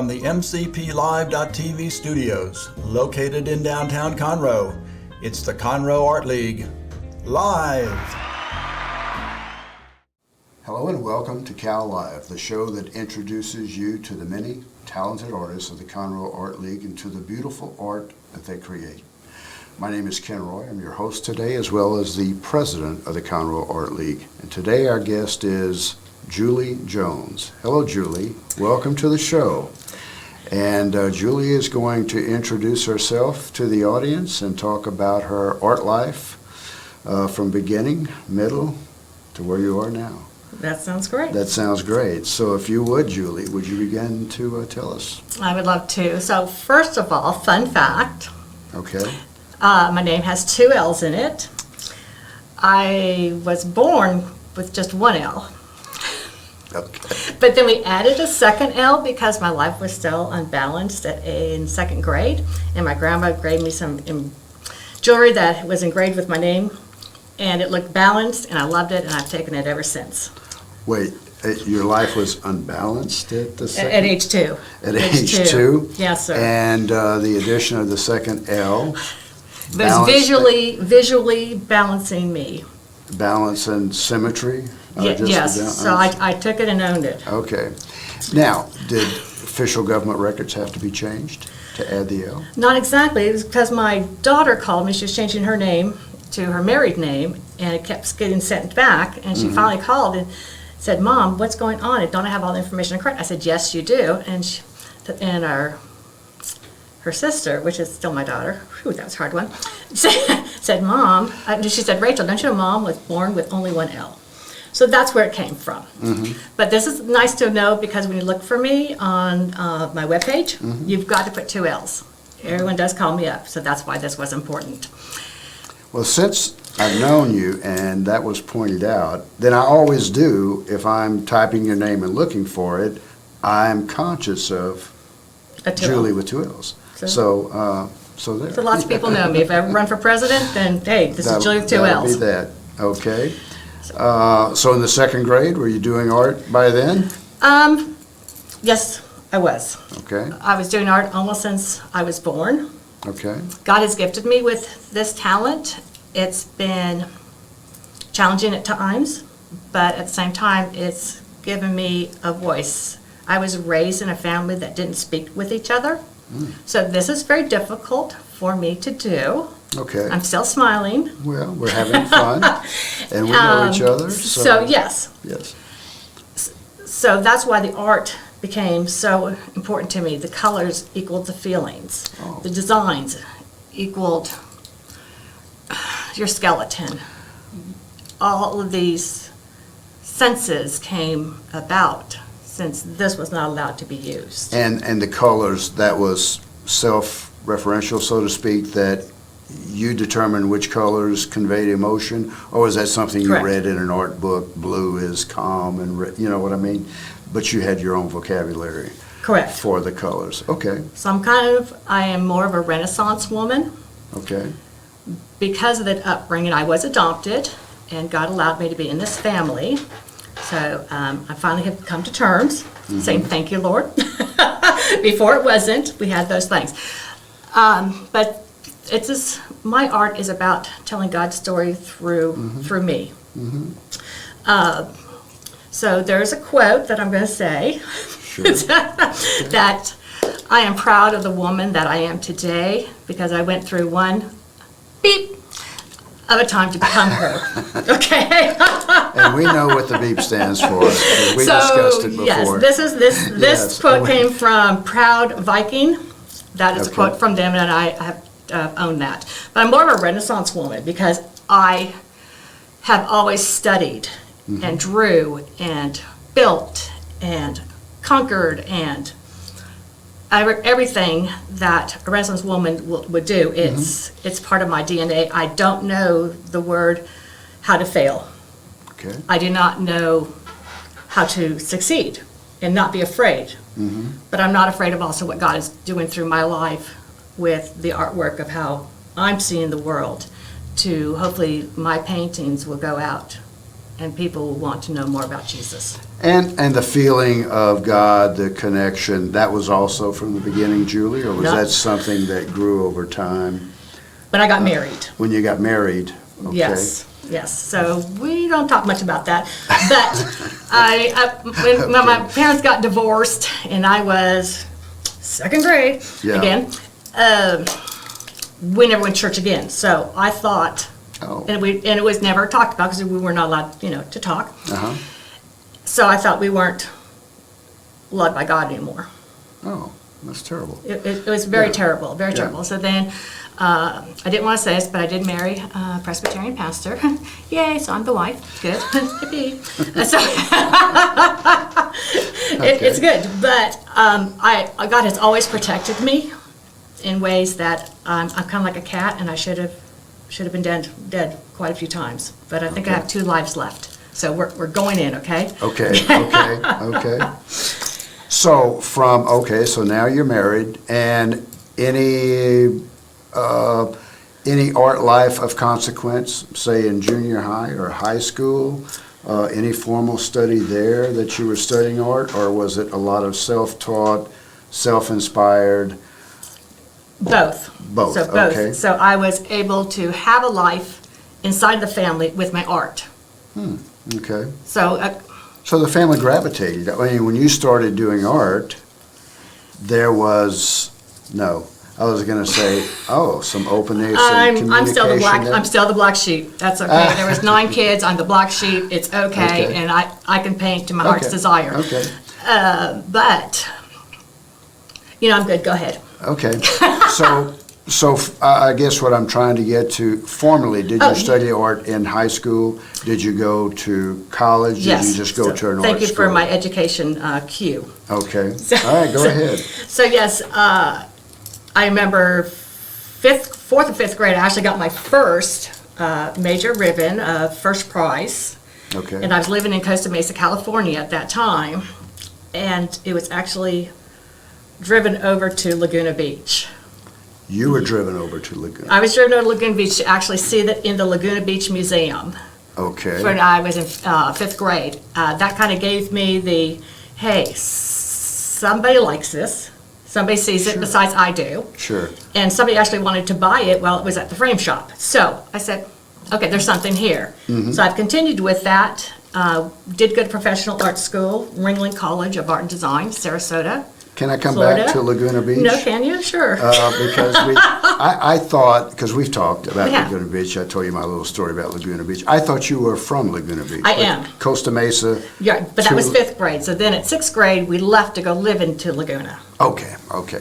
from the MCPLive.tv studios, located in downtown Conroe. It's the Conroe Art League, live. Hello and welcome to Cal Live, the show that introduces you to the many talented artists of the Conroe Art League and to the beautiful art that they create. My name is Ken Roy. I'm your host today, as well as the president of the Conroe Art League. And today our guest is Jullie Jones. Hello, Jullie. Welcome to the show. And Jullie is going to introduce herself to the audience and talk about her art life from beginning, middle, to where you are now. That sounds great. That sounds great. So if you would, Jullie, would you begin to tell us? I would love to. So first of all, fun fact. Okay. My name has two L's in it. I was born with just one L. Okay. But then we added a second L because my life was still unbalanced in second grade. And my grandma gave me some jewelry that was engraved with my name. And it looked balanced, and I loved it, and I've taken it ever since. Wait, your life was unbalanced at the second? At age 2. At age 2? Yes, sir. And the addition of the second L? It was visually balancing me. Balance and symmetry? Yes, so I took it and owned it. Okay. Now, did official government records have to be changed to add the L? Not exactly. It was because my daughter called me. She was changing her name to her married name, and it kept getting sent back. And she finally called and said, "Mom, what's going on? Don't I have all the information correct?" I said, "Yes, you do." And her sister, which is still my daughter, whew, that was a hard one, said, "Mom," she said, "Rachel, don't you know Mom was born with only one L?" So that's where it came from. But this is nice to know because when you look for me on my webpage, you've got to put two L's. Everyone does call me up, so that's why this was important. Well, since I've known you and that was pointed out, then I always do, if I'm typing your name and looking for it, I'm conscious of Jullie with two L's. So there. So lots of people know me. If I ever run for president, then hey, this is Jullie with two L's. Be that. Okay. So in the second grade, were you doing art by then? Yes, I was. Okay. I was doing art almost since I was born. Okay. God has gifted me with this talent. It's been challenging at times, but at the same time, it's given me a voice. I was raised in a family that didn't speak with each other, so this is very difficult for me to do. Okay. I'm still smiling. Well, we're having fun, and we know each other. So yes. Yes. So that's why the art became so important to me. The colors equaled the feelings. Oh. The designs equaled your skeleton. All of these senses came about since this was not allowed to be used. And the colors, that was self-referential, so to speak, that you determined which colors conveyed emotion, or was that something Correct. you read in an art book? Blue is calm, and you know what I mean? But you had your own vocabulary. Correct. For the colors. Okay. So I am more of a Renaissance woman. Okay. Because of the upbringing, I was adopted, and God allowed me to be in this family. So I finally have come to terms, saying thank you, Lord. Before it wasn't, we had those things. But it's just, my art is about telling God's story through me. So there's a quote that I'm going to say. Sure. That I am proud of the woman that I am today because I went through one beep of a time to become her. Okay? And we know what the beep stands for, because we discussed it before. Yes, this quote came from Proud Viking. That is a quote from them, and I have owned that. But I'm more of a Renaissance woman because I have always studied and drew and built and conquered and everything that a Renaissance woman would do. It's part of my DNA. I don't know the word how to fail. Okay. I do not know how to succeed and not be afraid. But I'm not afraid of also what God is doing through my life with the artwork of how I'm seeing the world, to hopefully my paintings will go out and people will want to know more about Jesus. And the feeling of God, the connection, that was also from the beginning, Julie, or was No. that something that grew over time When I got married. when you got married? Okay. Yes. So we don't talk much about that. But when my parents got divorced and I was second grade Yeah. again, we never went to church again. So I thought, Oh. and it was never talked about because we were not allowed, to talk. Uh-huh. So I thought we weren't loved by God anymore. Oh, that's terrible. It was very Yeah. terrible, very Yeah. terrible. So then, I didn't want to say this, but I did marry a Presbyterian pastor. Yay, so I'm the wife. Good. Yippee. So it's good. But God has always protected me in ways that I'm kind of like a cat, and I should have been dead quite a few times. But I think I have 2 lives left. So we're going in, okay? Okay. So now you're married, and any art life of consequence, say in junior high or high school, any formal study there that you were studying art, or was it a lot of self-taught, self-inspired? Both. Both, So both. okay. So I was able to have a life inside the family with my art. Okay. So So the family gravitated. I mean, when you started doing art, there was I was going to say, some openness and communication. I'm still the black sheep. That's okay. There was 9 kids. I'm the black sheep. It's okay, Okay. and I can paint to my heart's desire. Okay. But I'm good. Go ahead. Okay. So I guess what I'm trying to get to, formally, did you study art in high school? Did you go to college? Yes. Did you just go to an art school? Thank you for my education cue. Okay. All right, go ahead. So yes, I remember 4th and 5th grade, I actually got my first major ribbon, first prize. Okay. And I was living in Costa Mesa, California at that time. And it was actually driven over to Laguna Beach. You were driven over to Laguna. I was driven over to Laguna Beach to actually see that in the Laguna Beach Museum Okay. when I was in 5th grade. That kind of gave me the, hey, somebody likes this. Somebody sees it besides I do. Sure. And somebody actually wanted to buy it while it was at the frame shop. So I said, okay, there's something here. So I've continued with that. Did go to professional art school, Ringling College of Art and Design, Sarasota. Can I come Florida? back to Laguna Beach? No, can you? Sure. Because I thought, because we've talked about Yeah. Laguna Beach, I told you my little story about Laguna Beach. I thought you were from Laguna Beach. I but am. Costa Mesa. Yeah, but that was to- 5th grade. So then at 6th grade, we left to go live into Laguna. Okay.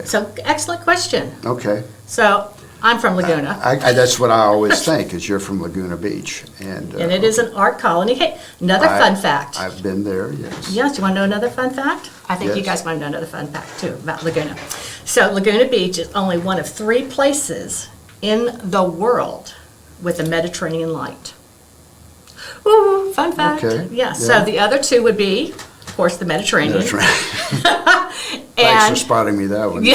So excellent question. Okay. So I'm from Laguna. That's what I always think, is you're from Laguna Beach. And And it is an art colony. Hey, another fun fact. I've been there, yes. Yes, you want to know another fun fact? I think you Yes. guys want to know another fun fact too about Laguna. So Laguna Beach is only one of 3 places in the world with a Mediterranean light. Ooh, fun fact. Okay, Yeah, yeah. so the other 2 would be, of course, the Mediterranean. That's right. Thanks for And, spotting me that one.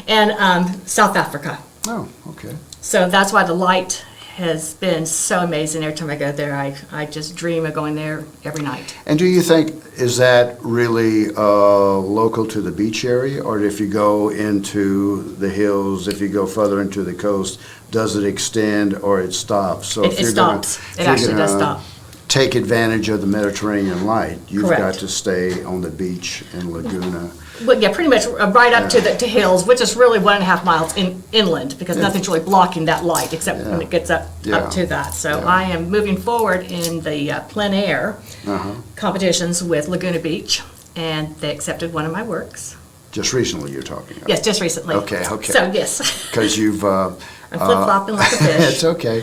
and South Africa. Oh, okay. So that's why the light has been so amazing. Every time I go there, I just dream of going there every night. And do you think, is that really local to the beach area? Or if you go into the hills, if you go further into the coast, does it extend or it stops? So It stops. It actually does stop. Take advantage of the Mediterranean light, you've Correct. got to stay on the beach in Laguna. Well, yeah, pretty much right up to hills, which is really 1.5 miles inland, because nothing's really blocking that light except when Yeah. it gets up Yeah. to that. So Yeah. I am moving forward in the plein air Uh-huh. competitions with Laguna Beach, and they accepted one of my works. Just recently you're talking about. Yes, just recently. Okay. So yes, Because you've... I'm flip-flopping like a fish. It's okay.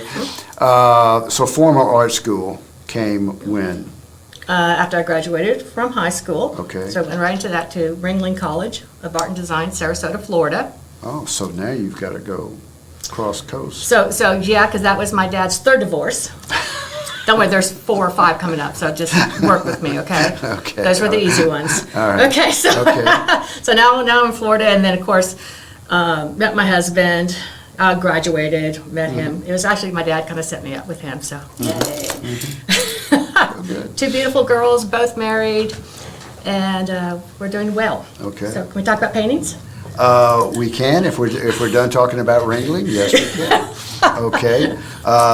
So formal art school came when? After I graduated from high school. Okay. So I went right into that to Ringling College of Art and Design, Sarasota, Florida. Oh, so now you've got to go cross coast. So yeah, because that was my dad's 3rd divorce. Don't worry, there's 4 or 5 coming up, so just work with me, okay? Okay, Those were the all easy ones. All right. Okay, so Okay. so now I'm in Florida, and then of course met my husband, graduated, met him. It was actually my dad kind of set me up with him, so yay. good. Two beautiful girls, both married, and we're doing well. Okay. So can we talk about paintings? We can, if we're done talking about wrangling, yes, we can. Okay,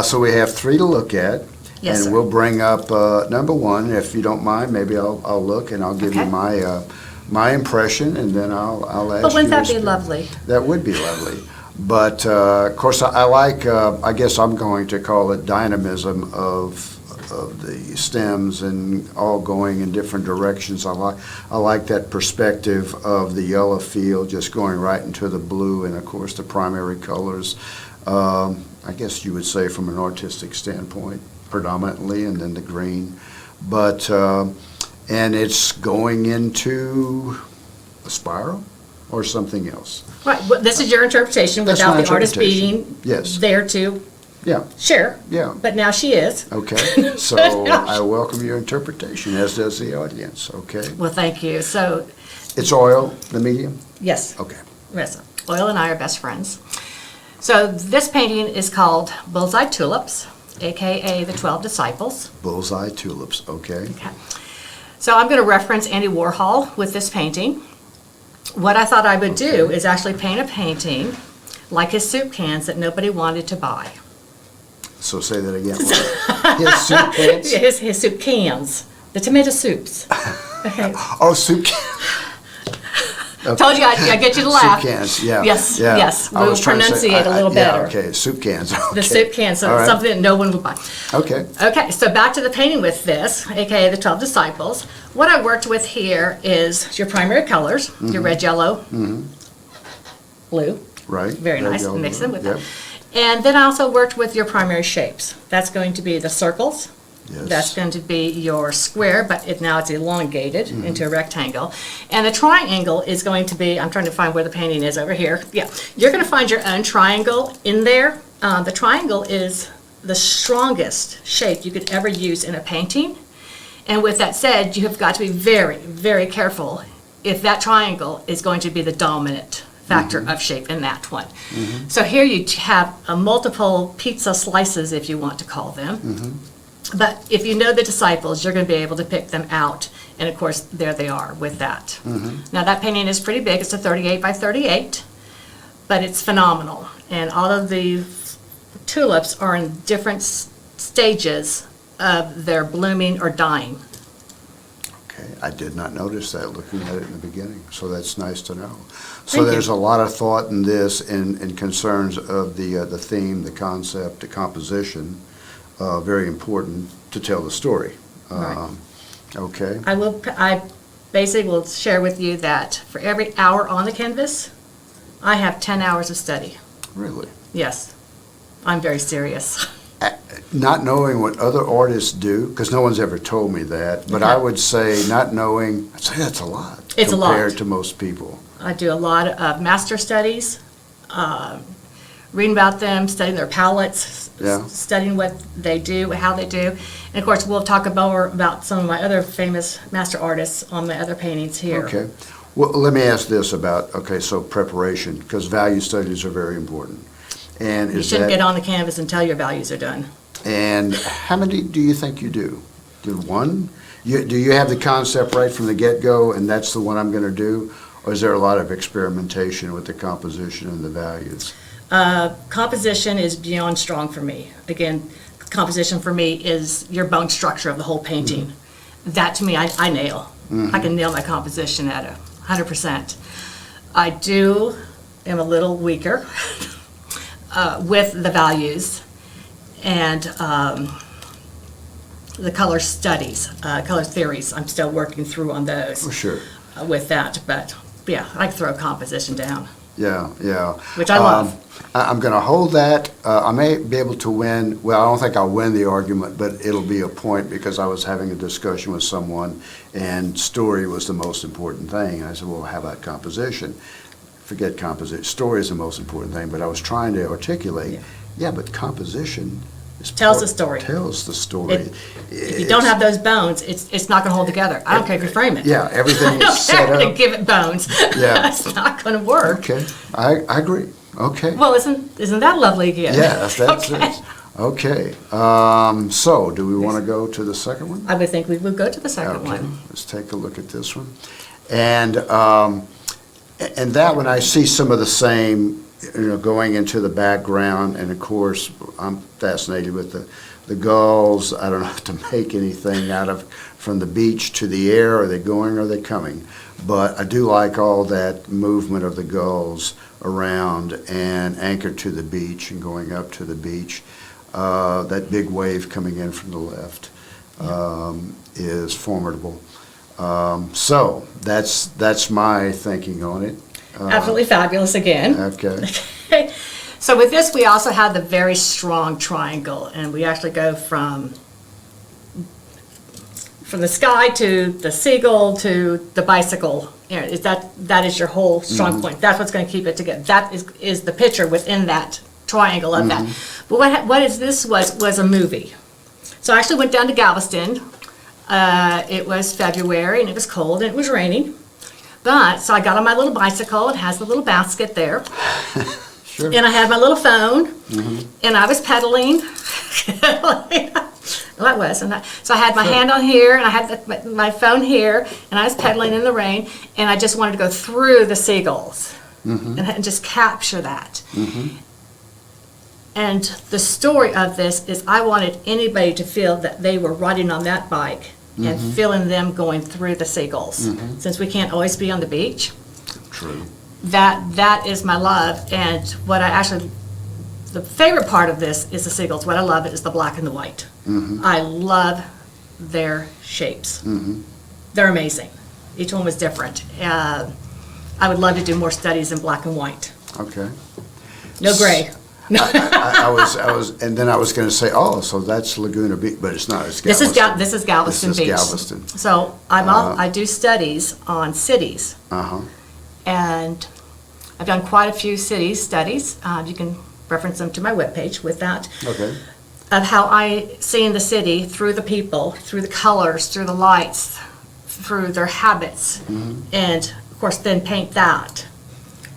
so we have 3 to look at. Yes, and sir. we'll bring up number 1, if you don't mind, maybe I'll look and I'll give you Okay. my impression, and then I'll ask you. But wouldn't that to be speak. lovely? That would be lovely. But, of course, I like, I guess I'm going to call it dynamism of the stems and all going in different directions. I like that perspective of the yellow field just going right into the blue, and of course the primary colors, I guess you would say from an artistic standpoint predominantly, and then the green. But, and it's going into a spiral or something else. Right, well, this is your interpretation That's without my the artist interpretation. being Yes. there to Yeah, share. yeah. But now she is. Okay, so I welcome your interpretation, as does the audience, okay? Well, thank you. So, It's oil, the medium? yes, Okay. yes, Oil and I are best friends. So this painting is called Bullseye Tulips, AKA the 12 Disciples. Bullseye tulips, okay. Okay. So I'm going to reference Andy Warhol with this painting. What I thought I would do is actually paint a painting like his soup cans that nobody wanted to buy. So say that again. His soup cans? His soup cans, the tomato soups. Okay. Oh, soup cans. Told you I get you to laugh. Soup cans, yeah. Yes, yeah. yes. I We'll was trying to say- pronunciate a little better. Yeah, okay, soup cans. The okay. soup cans, so All right. something that no one would buy. Okay, Okay, so back to the painting with this, AKA the 12 Disciples. What I worked with here is your primary colors, your red, yellow, blue. right. Very Red, nice, yellow, mix blue. them with Yep. that. And then I also worked with your primary shapes. That's going to be the circles. Yes. That's going to be your square, but now it's elongated Mm-hmm. into a rectangle. And the triangle is going to be, I'm trying to find where the painting is over here. Yeah, you're going to find your own triangle in there. The triangle is the strongest shape you could ever use in a painting. And with that said, you have got to be very, very careful if that triangle is going to be the dominant factor of shape in that one. So here you have multiple pizza slices, if you want to call them. But if you know the disciples, you're going to be able to pick them out. And of course, there they are with that. Now that painting is pretty big. It's a 38 by 38, but it's phenomenal. And all of the tulips are in different stages of their blooming or dying. Okay, I did not notice that looking at it in the beginning, so that's nice to know. So Thank you. there's a lot of thought in this and concerns of the theme, the concept, the composition, very important to tell the story. Right. Okay, I basically will share with you that for every hour on the canvas, I have 10 hours of study. really. Yes, I'm very serious. Not knowing what other artists do, because no one's ever told me that, but I Okay. would say not knowing, I'd say that's a lot. It's a lot. Compared to most people. I do a lot of master studies, reading about them, studying their palettes, Yeah. studying what they do, how they do. And of course, we'll talk more about some of my other famous master artists on my other paintings here. Okay. Well, let me ask this about, okay, so preparation, because value studies are very important. And You is shouldn't that, get on the canvas until your values are done. and how many do you think you do? Do one? Do you have the concept right from the get-go, and that's the one I'm going to do? Or is there a lot of experimentation with the composition and the values? Composition is beyond strong for me. Again, composition for me is your bone structure of the whole painting. That to me, I nail. I can nail my composition at 100%. I am a little weaker with the values and the color studies, color theories. I'm still working through on those For sure. with that, but yeah, I can throw composition down, Yeah, yeah. which I love. I'm going to hold that. I may be able to win. Well, I don't think I'll win the argument, but it'll be a point because I was having a discussion with someone and story was the most important thing. And I said, well, how about composition? Forget composition. Story is the most important thing, but I was trying to articulate, yeah, but composition is Tells the story. Tells the story. If you don't have those bones, it's not going to hold together. I don't care if you frame it. Yeah, everything I is don't set care to up. give it bones. Yeah. It's not going to work. Okay, I agree. Okay. Well, isn't that lovely gift? Yes, that's Okay. it. Okay, so do we want to go to the second one? I would think we would go to the second Okay, one. let's take a look at this one. And that one, I see some of the same, going into the background, and of course, I'm fascinated with the gulls. I don't have to make anything out of, from the beach to the air. Are they going or are they coming? But I do like all that movement of the gulls around and anchored to the beach and going up to the beach. That big wave coming in from the left is formidable. So that's my thinking on it. Absolutely fabulous again. Okay. So with this, we also have the very strong triangle, and we actually go from the sky to the seagull to the bicycle. Is that is your whole strong point? That's what's going to keep it together. That is the picture within that triangle of that. But what is this was a movie. So I actually went down to Galveston. It was February and it was cold and it was raining. But so I got on my little bicycle. It has the little basket there. Sure. And I had my little phone, and I was pedaling. Well, I was. So I had my hand on here, and I had my phone here, and I was pedaling in the rain, and I just wanted to go through the seagulls and just capture that. And the story of this is I wanted anybody to feel that they were riding on that bike and feeling them going through the seagulls. Since we can't always be on the beach. True. That is my love, and what I actually, the favorite part of this is the seagulls. What I love is the black and the white. I love their shapes. They're amazing. Each one was different. I would love to do more studies in black and white. Okay. No gray. I was, and then I was going to say, oh, so that's Laguna Beach, but it's not. It's This Galveston. is Galveston This is Beach. Galveston. So I do studies on cities. And I've done quite a few city studies. You can reference them to my webpage with that. Okay. Of how I see in the city through the people, through the colors, through the lights, through their habits, and of course then paint that.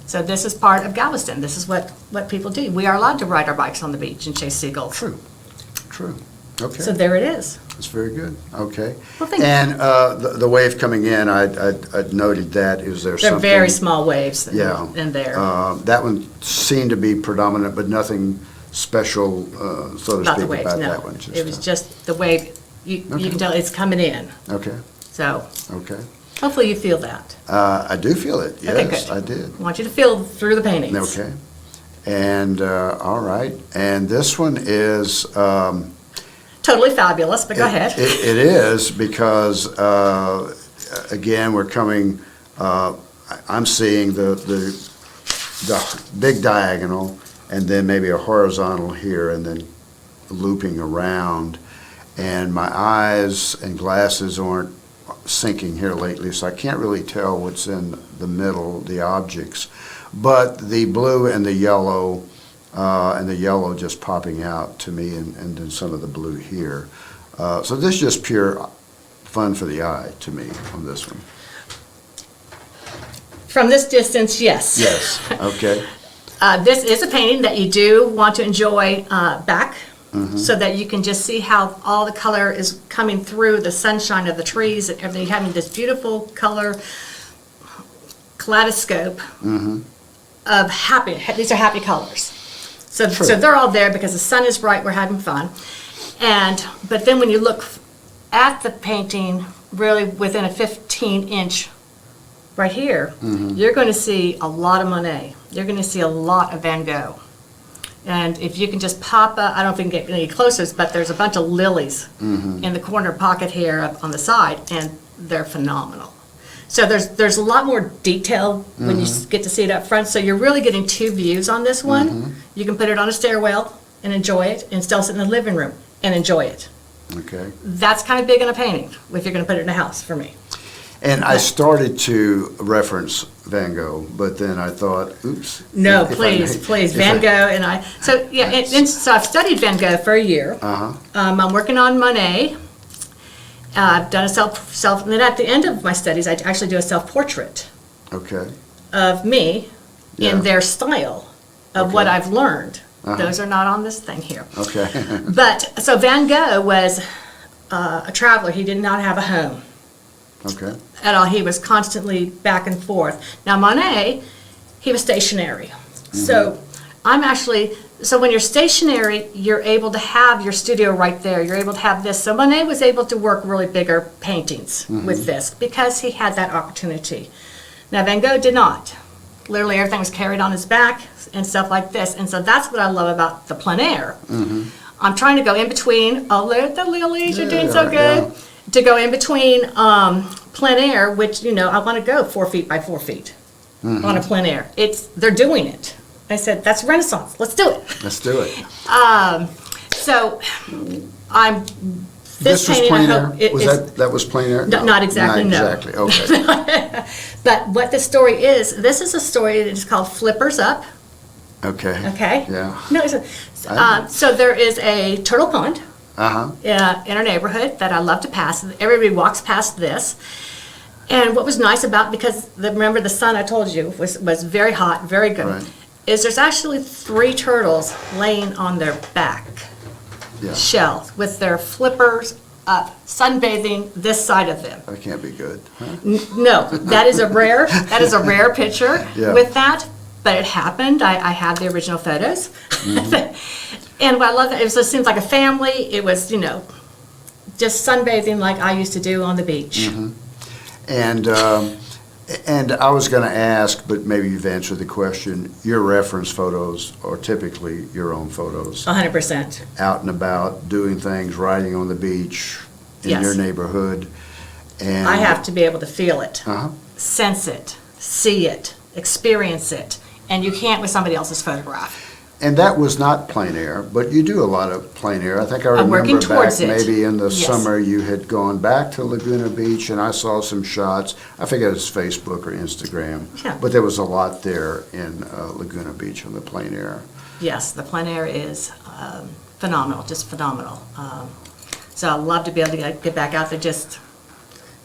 So this is part of Galveston. This is what people do. We are allowed to ride our bikes on the beach and chase seagulls. True. True. Okay. So there it is. That's very good. Okay. Well, thank you. And the wave coming in, I noted that. Is there They're something? very small waves Yeah. in there. That one seemed to be predominant, but nothing special, so to About the speak, waves, about no. that one. It was just the wave. You can tell it's coming in. Okay. So Okay. hopefully you feel that. I do feel it. Okay, Yes, good. I did. I want you to feel through the paintings. Okay. And all right. And this one is. Totally fabulous, but go ahead. It is because, again, we're coming, I'm seeing the big diagonal and then maybe a horizontal here and then looping around. And my eyes and glasses aren't sinking here lately, so I can't really tell what's in the middle, the objects. But the blue and the yellow just popping out to me, and then some of the blue here. So this is just pure fun for the eye to me on this one. From this distance, yes. Yes, okay. This is a painting that you do want to enjoy back, so that you can just see how all the color is coming through the sunshine of the trees and everything, having this beautiful color kaleidoscope of happy. These are happy colors. So they're all there because the sun is bright. We're having fun, but then when you look at the painting, really within a 15-inch. Right here, you're going to see a lot of Monet. You're going to see a lot of Van Gogh. And if you can just pop up, I don't think you can get any closer, but there's a bunch of lilies in the corner pocket here up on the side, and they're phenomenal. So there's a lot more detail when you get to see it up front. So you're really getting two views on this one. You can put it on a stairwell and enjoy it, and still sit in the living room and enjoy it. Okay. That's kind of big in a painting, if you're going to put it in a house, for me. And I started to reference Van Gogh, but then I thought, oops. No, if I please, may- if Van I- Gogh and I. So yeah, so I've studied Van Gogh for a year. I'm working on Monet. I've done a self, and then at the end of my studies, I actually do a self-portrait Okay. of me Yeah. in their style of what I've learned Those are not on this thing here. Okay. But, so Van Gogh was a traveler. He did not have a home Okay. at all. He was constantly back and forth. Now Monet, he was stationary. So so when you're stationary, you're able to have your studio right there. You're able to have this. So Monet was able to work really bigger paintings with this because he had that opportunity. Now Van Gogh did not. Literally everything was carried on his back and stuff like this. And so that's what I love about the plein air. I'm trying to go in between, oh, look, the lilies, you're doing so good. To go in between plein air, which, I want to go 4 feet by 4 feet on a plein air. They're doing it. I said, that's Renaissance. Let's do it. Let's do it. So This was painting, plein I air? hope That was plein air? No, not exactly, no. Not exactly, okay. But what the story is, this is a story that is called Flippers Up. Okay. Okay? Yeah. No, so there is a turtle pond Uh-huh. in our neighborhood that I love to pass. Everybody walks past this. And what was nice about, because remember the sun I told you was very hot, very good, Right. is there's actually 3 turtles laying on their back Yeah. shells with their flippers up, sunbathing this side of them. That can't be good, huh? No, that is a rare picture Yeah. with that, but it happened. I have the original photos. And what I love, it seems like a family. It was, just sunbathing like I used to do on the beach. And I was going to ask, but maybe you've answered the question, your reference photos are typically your own photos. 100%. Out and about, doing things, riding on the beach, in Yes. your neighborhood. And I have to be able to feel it, Uh-huh. sense it, see it, experience it, and you can't with somebody else's photograph. And that was not plein air, but you do a lot of plein air. I think I I'm working remember back towards it. maybe in the Yes. summer you had gone back to Laguna Beach and I saw some shots. I forget it's Facebook or Instagram, Yeah. but there was a lot there in Laguna Beach on the plein air. Yes, the plein air is phenomenal, just phenomenal. So I love to be able to get back out there just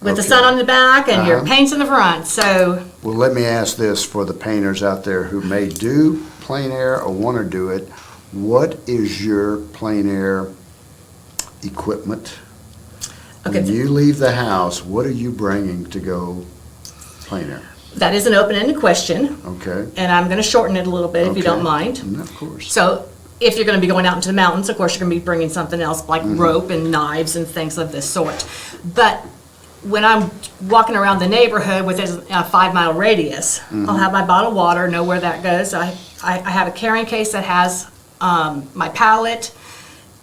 with the Okay. sun on the back and your Uh-huh. paints in the front. So Well, let me ask this for the painters out there who may do plein air or want to do it. What is your plein air equipment? Okay. When you leave the house, what are you bringing to go plein air? that is an open-ended question, Okay. and I'm going to shorten it a little bit if you don't Okay. mind. Of course. So if you're going to be going out into the mountains, of course, you're going to be bringing something else like Mm-hmm. rope and knives and things of this sort. But when I'm walking around the neighborhood with a 5-mile radius, Mm-hmm. I'll have my bottle of water, know where that goes. I have a carrying case that has my palette,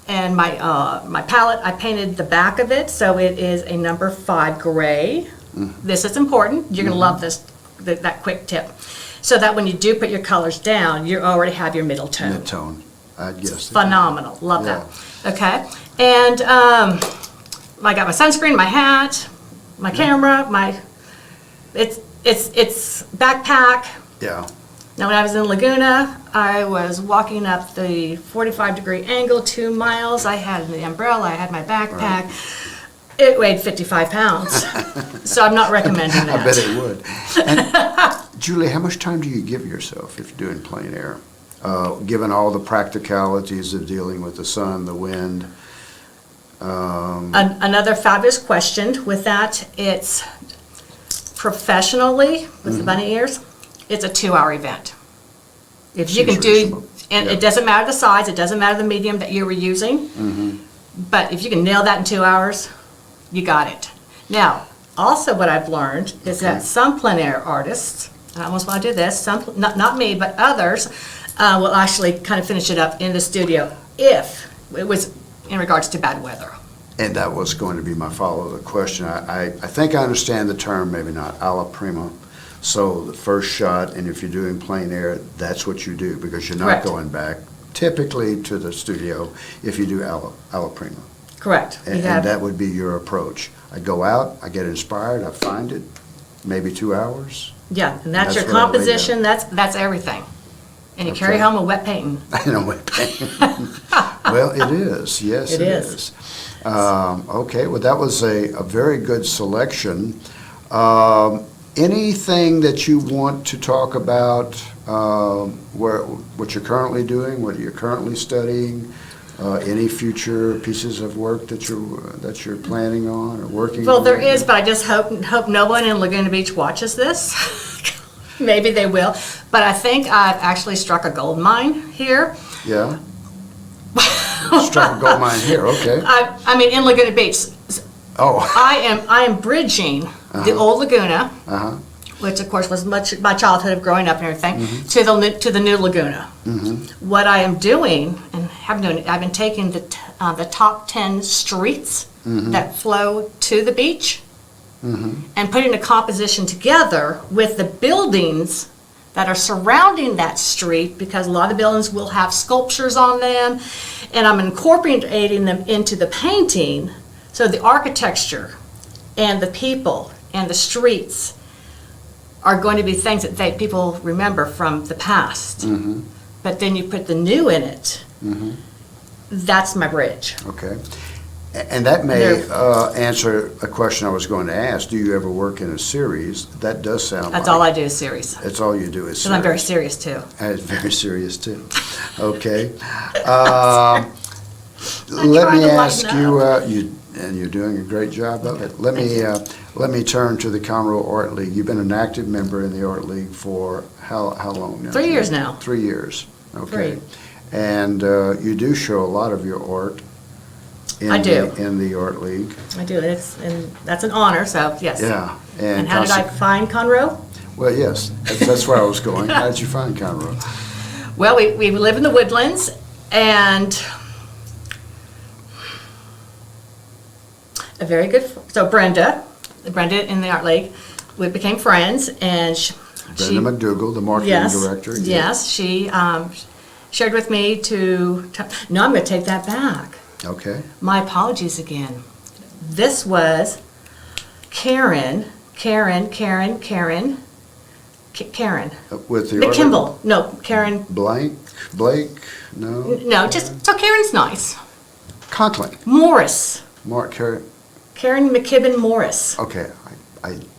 and my palette, I painted the back of it, so it is a number 5 gray. Mm-hmm. This is important. You're going to love this, that quick tip. So that when you do put your colors down, you already have your middle tone. Mid-tone, I guess. Phenomenal. Love Yeah. that. Okay. And I got my sunscreen, my hat, my camera, it's backpack. Yeah. Now, when I was in Laguna, I was walking up the 45-degree angle, 2 miles. I had the umbrella, I had my backpack. It weighed 55 pounds. So I'm not recommending that. I bet it would. And Julie, how much time do you give yourself if you're doing plein air? Given all the practicalities of dealing with the sun, the wind. Another fabulous question with that, it's professionally, with the bunny ears, it's a 2-hour event. If you Seems can do, reasonable. and Yeah. it doesn't matter the size, it doesn't matter the medium that you were using, but if you can nail that in 2 hours, you got it. Now, also what I've learned is that some plein air artists, and I almost want to do this, some, not me, but others, will actually kind of finish it up in the studio if it was in regards to bad weather. And that was going to be my follow-up question. I think I understand the term, maybe not, alla prima. So the first shot, and if you're doing plein air, that's what you do, because you're not Correct. going back typically to the studio if you do alla prima. Correct. And, You have- and that would be your approach. I go out, I get inspired, I find it, maybe 2 hours. Yeah, and that's your That's what I laid composition, that's everything. And you carry Okay. home a wet painting. I know what pain. Well, it is, yes, It it is. is. Okay, well, that was a very good selection. Anything that you want to talk about what you're currently doing, what you're currently studying, any future pieces of work that you're planning on or working on? Well, there is, but I just hope no one in Laguna Beach watches this. Maybe they will. But I think I've actually struck a gold mine here. Yeah? Struck a gold mine here, okay. I mean, in Laguna Beach. Oh. I am bridging the old Laguna, Uh-huh. which of course was much my childhood of growing up and everything, to the new Laguna. What I am doing and have done, I've been taking the top 10 streets that flow to the beach and putting a composition together with the buildings that are surrounding that street, because a lot of the buildings will have sculptures on them, and I'm incorporating them into the painting, so the architecture and the people and the streets are going to be things that people remember from the past. But then you put the new in it. That's my bridge. Okay. And that may answer a question I was going to ask. Do you ever work in a series? That does sound That's like... all I do is series. That's all you do is series. Because I'm very serious too. And it's very serious too. Okay. Let trying me to ask lighten you, and you're doing a great job of it. Let me turn to the Conroe Art League. You've been an active member in the Art League for how long now? 3 years now. 3 years. Okay. 3. And you do show a lot of your art in I do. in the Art League. I do. And that's an honor, so yes. Yeah. And how did I find Conroe? Well, yes. That's where I was going. How did you find Conroe? Well, we live in the Woodlands, and a very good, so Brenda in the Art League, we became friends, and Brenda McDougall, the marketing director. Yes, she shared with me no, I'm going to take that back. Okay. My apologies again. This was Karen. With the Kimball. No, Karen. Blake? No? No, just, so Karen's nice. Conklin. Morris. Karen McKibben Morris. Okay.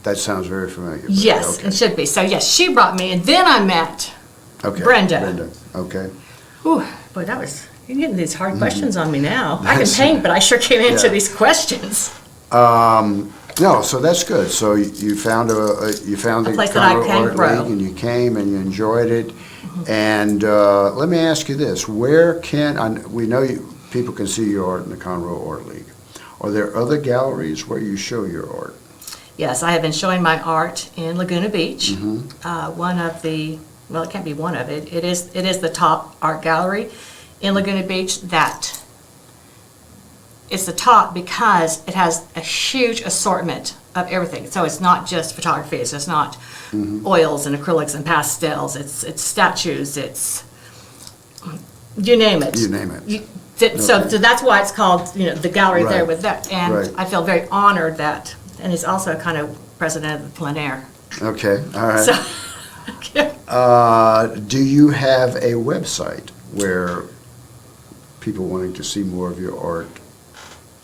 That sounds very familiar. Yes, Okay. it should be. So yes, she brought me, and then I met Brenda. Okay. Ooh, boy, you're getting these hard questions on me now. I can paint, but I sure can't answer these questions. No, so that's good. So you found the place that I Conroe can Art grow. League, and you came and you enjoyed it. And let me ask you this: we know people can see your art in the Conroe Art League? Are there other galleries where you show your art? Yes, I have been showing my art in Laguna Beach. Well, it can't be one of it. It is the top art gallery in Laguna Beach. That it's the top because it has a huge assortment of everything. So it's not just photography. So it's not oils and acrylics and pastels. It's statues. It's you name it. You name it. So that's why it's called the gallery there with that. And Right. I feel very honored that. And he's also kind of president of the plein air. Okay, all right. So, Do you have a website where people wanting to see more of your art,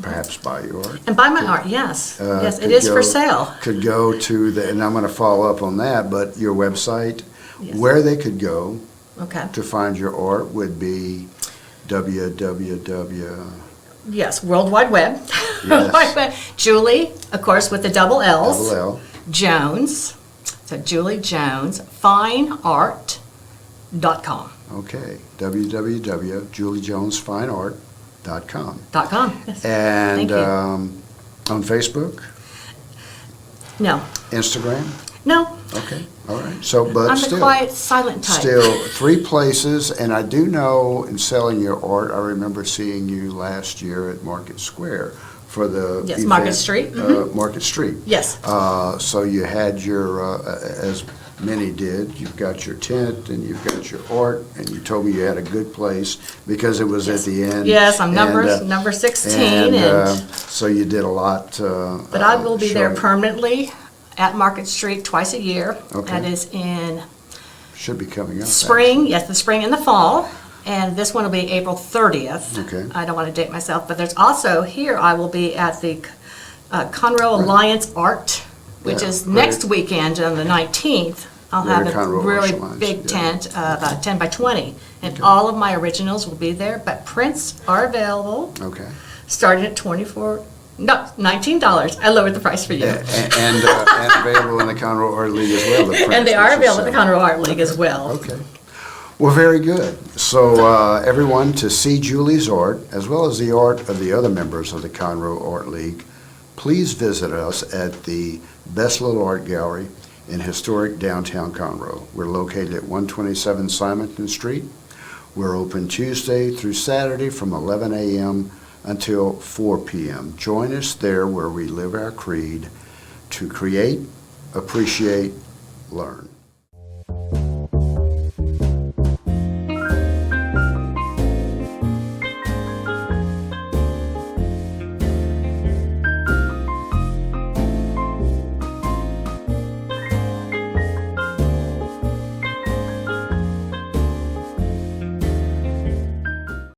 perhaps buy your art? and buy my art, yes. Yes, it could is for go- sale. Could go to and I'm going to follow up on that, but your website, Yes. where they could go Okay. to find your art would be www. Yes, World Wide Web. Yes. World Wide Web. Julie, of course, with the double L's. Double L. Jones. So Julie Jones, fineart.com. Okay, www.juliejonesfineart.com. .com. Yes. And Thank you. On Facebook, No. Instagram. No. Okay, all right. So, but I'm still, the quiet, silent type. still 3 places, and I do know in selling your art, I remember seeing you last year at Market Square for the Yes, event, Market Street. Market Street. Yes. So you had your, as many did, you've got your tent and you've got your art, and you told me you had a good place because it was at the end. Yes, I'm number and, 16. So you did a lot. But I will be there showing. permanently at Market Street twice a year. Okay. That is in Should be coming up. spring, yes, the spring and the fall. And this one will be April 30th. Okay. I don't want to date myself, but there's also here, I will be at the Conroe Alliance Art, which Yeah, is great. next weekend on the 19th. I'll Greater have a Conroe really Art Lines, big yeah. tent, about 10 by 20, and all of my originals will be there, but prints are available, Okay. starting at $19. I lowered the price for you. And available in the Conroe Art League as well. the And prints they that are you available at the sell. Conroe Art League as well. Okay. Well, very good. So everyone, to see Julie's art, as well as the art of the other members of the Conroe Art League, please visit us at the Best Little Art Gallery in historic downtown Conroe. We're located at 127 Simonton Street. We're open Tuesday through Saturday from 11 a.m. until 4 p.m. Join us there where we live our creed to create, appreciate, learn.